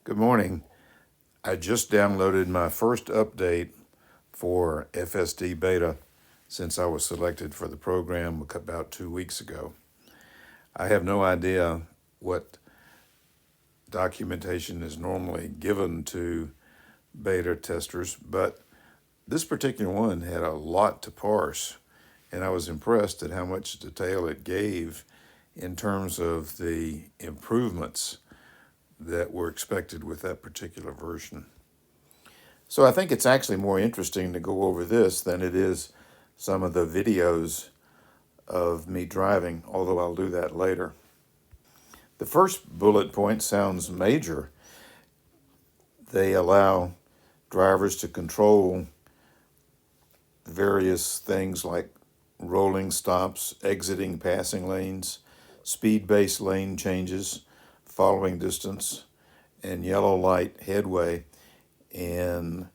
Good morning. I just downloaded my first update for FSD Beta since I was selected for the program about 2 weeks ago. I have no idea what documentation is normally given to beta testers, but this particular one had a lot to parse, and I was impressed at how much detail it gave in terms of the improvements that were expected with that particular version. So I think it's actually more interesting to go over this than it is some of the videos of me driving, although I'll do that later. The first bullet point sounds major. They allow drivers to control various things like rolling stops, exiting passing lanes, speed-based lane changes, following distance, and yellow light headway. And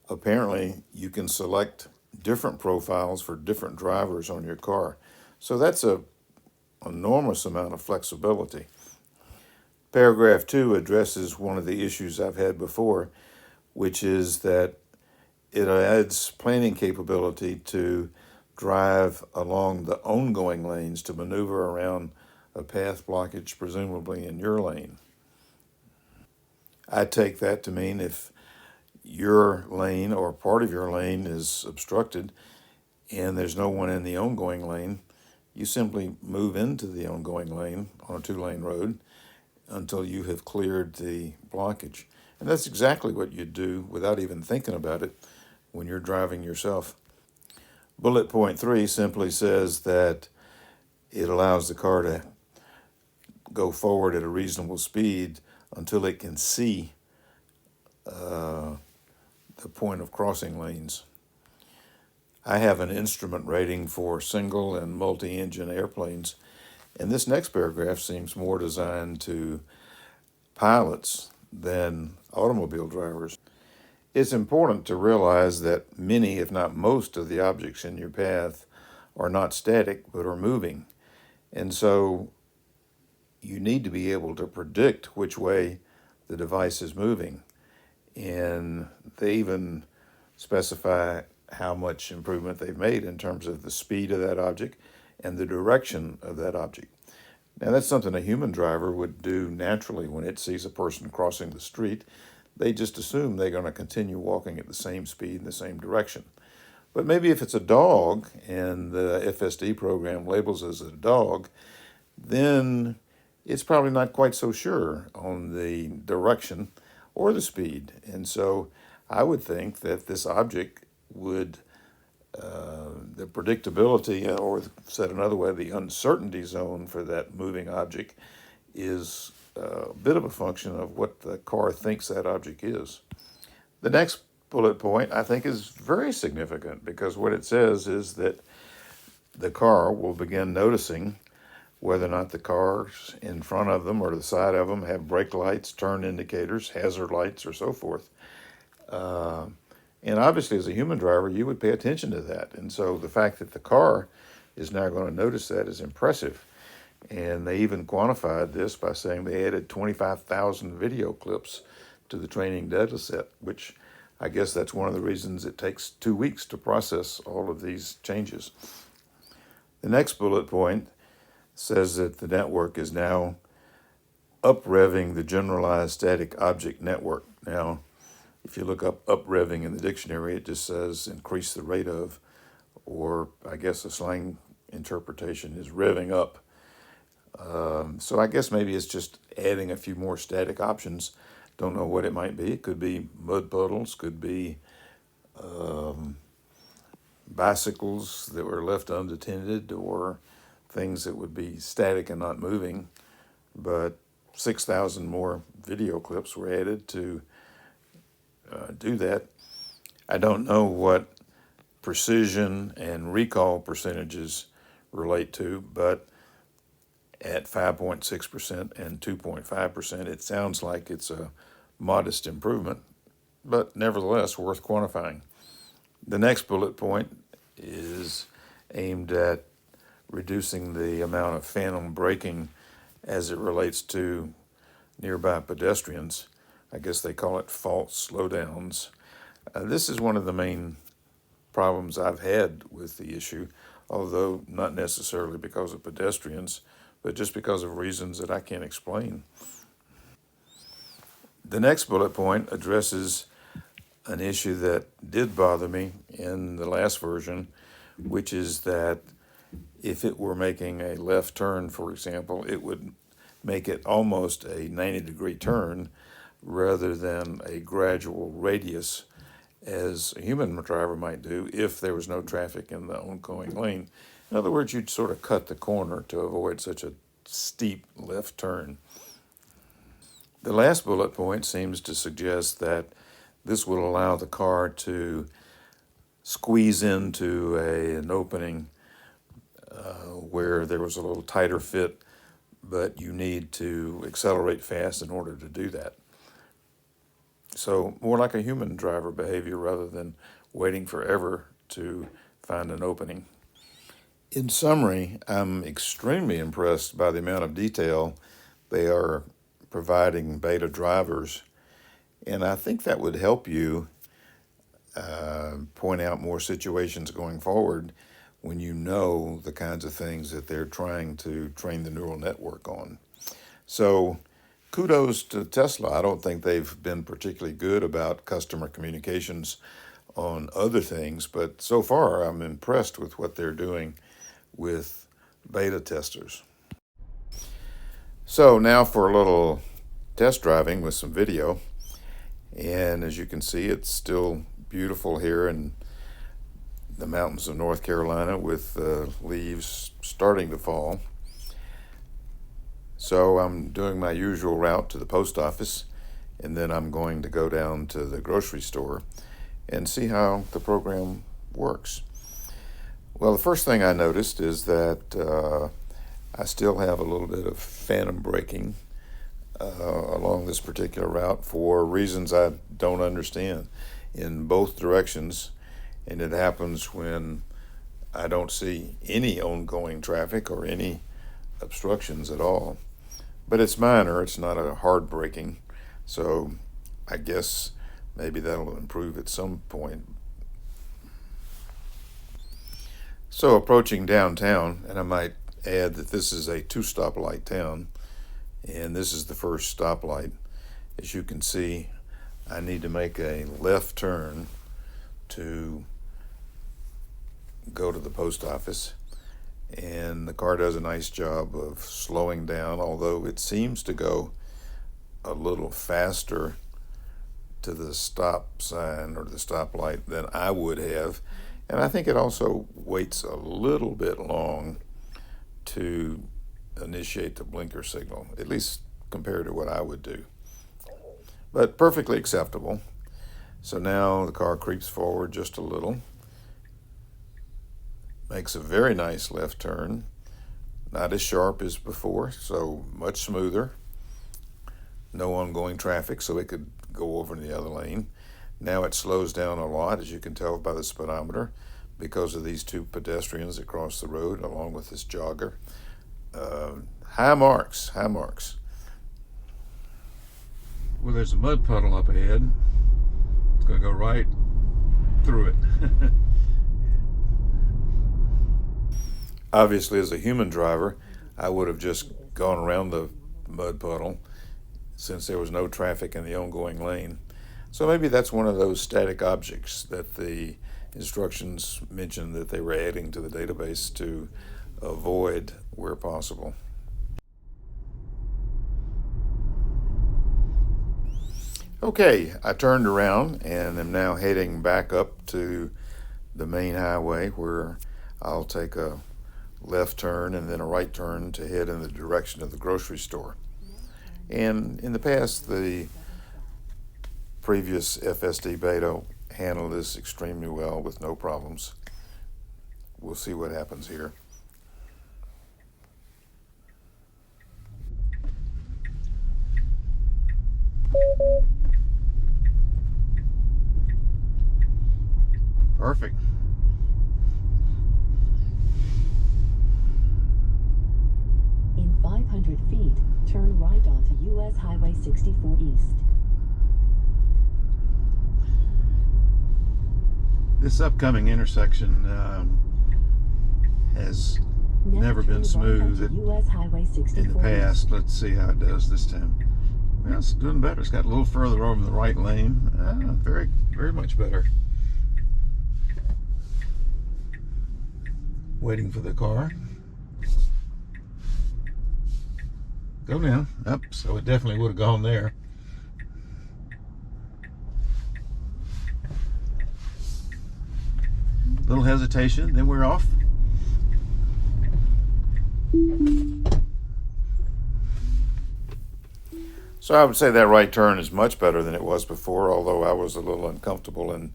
apparently you can select different profiles for different drivers on your car. So that's an enormous amount of flexibility. Paragraph 2 addresses one of the issues I've had before, which is that it adds planning capability to drive along the ongoing lanes to maneuver around a path blockage, presumably in your lane. I take that to mean if your lane or part of your lane is obstructed and there's no one in the ongoing lane, you simply move into the ongoing lane on a two-lane road until you have cleared the blockage. And that's exactly what you do without even thinking about it when you're driving yourself. Bullet point 3 simply says that it allows the car to go forward at a reasonable speed until it can see the point of crossing lanes. I have an instrument rating for single and multi-engine airplanes, and this next paragraph seems more designed to pilots than automobile drivers. It's important to realize that many, if not most, of the objects in your path are not static but are moving. And so you need to be able to predict which way the device is moving. And they even specify how much improvement they've made in terms of the speed of that object and the direction of that object. Now, that's something a human driver would do naturally when it sees a person crossing the street. They just assume they're going to continue walking at the same speed in the same direction. But maybe if it's a dog and the FSD program labels as a dog, then it's probably not quite so sure on the direction or the speed. And so I would think that this object would, the predictability, or said another way, the uncertainty zone for that moving object is a bit of a function of what the car thinks that object is. The next bullet point I think is very significant because what it says is that the car will begin noticing whether or not the cars in front of them or to the side of them have brake lights, turn indicators, hazard lights, or so forth. And obviously, as a human driver, you would pay attention to that. And so the fact that the car is now going to notice that is impressive. And they even quantified this by saying they added 25,000 video clips to the training data set, which I guess that's one of the reasons it takes 2 weeks to process all of these changes. The next bullet point says that the network is now up-revving the generalized static object network. Now, if you look up revving in the dictionary, it just says increase the rate of, or I guess the slang interpretation is revving up. So I guess maybe it's just adding a few more static options. Don't know what it might be. It could be mud puddles, could be bicycles that were left unattended, or things that would be static and not moving. But 6,000 more video clips were added to do that. I don't know what precision and recall percentages relate to, but at 5.6% and 2.5%, it sounds like it's a modest improvement, but nevertheless worth quantifying. The next bullet point is aimed at reducing the amount of phantom braking as it relates to nearby pedestrians. I guess they call it false slowdowns. This is one of the main problems I've had with the issue, although not necessarily because of pedestrians, but just because of reasons that I can't explain. The next bullet point addresses an issue that did bother me in the last version, which is that if it were making a left turn, for example, it would make it almost a 90-degree turn rather than a gradual radius as a human driver might do if there was no traffic in the oncoming lane. In other words, you'd sort of cut the corner to avoid such a steep left turn. The last bullet point seems to suggest that this will allow the car to squeeze into an opening where there was a little tighter fit, but you need to accelerate fast in order to do that. So more like a human driver behavior rather than waiting forever to find an opening. In summary, I'm extremely impressed by the amount of detail they are providing beta drivers, and I think that would help you point out more situations going forward when you know the kinds of things that they're trying to train the neural network on. So kudos to Tesla. I don't think they've been particularly good about customer communications on other things, but so far I'm impressed with what they're doing with beta testers. So now for a little test driving with some video. And as you can see, it's still beautiful here in the mountains of North Carolina with leaves starting to fall. So I'm doing my usual route to the post office, and then I'm going to go down to the grocery store and see how the program works. Well, the first thing I noticed is that I still have a little bit of phantom braking along this particular route for reasons I don't understand in both directions, and it happens when I don't see any ongoing traffic or any obstructions at all. But it's minor, it's not a hard braking, so I guess maybe that'll improve at some point. So approaching downtown, and I might add that this is a two-stoplight town, and this is the first stoplight. As you can see, I need to make a left turn to go to the post office, and the car does a nice job of slowing down, although it seems to go a little faster to the stop sign or the stoplight than I would have, and I think it also waits a little bit long to initiate the blinker signal, at least compared to what I would do, but perfectly acceptable. So now the car creeps forward just a little, makes a very nice left turn, not as sharp as before, so much smoother, no ongoing traffic, so it could go over in the other lane. Now it slows down a lot, as you can tell by the speedometer, because of these two pedestrians that cross the road along with this jogger. High marks. Well, there's a mud puddle up ahead. It's going to go right through it. Obviously, as a human driver, I would have just gone around the mud puddle since there was no traffic in the ongoing lane. So maybe that's one of those static objects that the instructions mentioned that they were adding to the database to avoid where possible. Okay, I turned around and am now heading back up to the main highway where I'll take a left turn and then a right turn to head in the direction of the grocery store. And in the past, the previous FSD Beta handled this extremely well with no problems. We'll see what happens here. Perfect. In 500 feet, turn right onto US Highway 64 East. This upcoming intersection has never been smooth in the past. Let's see how it does this time. Well, it's doing better. It's got a little further over in the right lane. Very, very much better. Waiting for the car. Go now. Up. So it definitely would have gone there. Little hesitation, then we're off. So I would say that right turn is much better than it was before, although I was a little uncomfortable and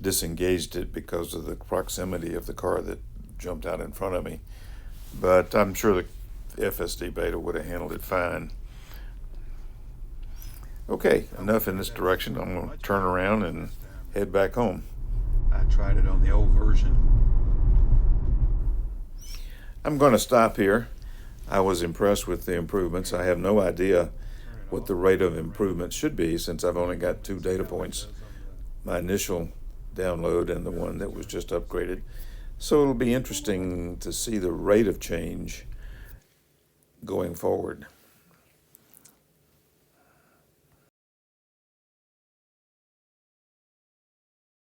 disengaged it because of the proximity of the car that jumped out in front of me. But I'm sure the FSD Beta would have handled it fine. Okay, enough in this direction. I'm going to turn around and head back home. I tried it on the old version. I'm going to stop here. I was impressed with the improvements. I have no idea what the rate of improvement should be since I've only got 2 data points, my initial download and the one that was just upgraded. So it'll be interesting to see the rate of change going forward.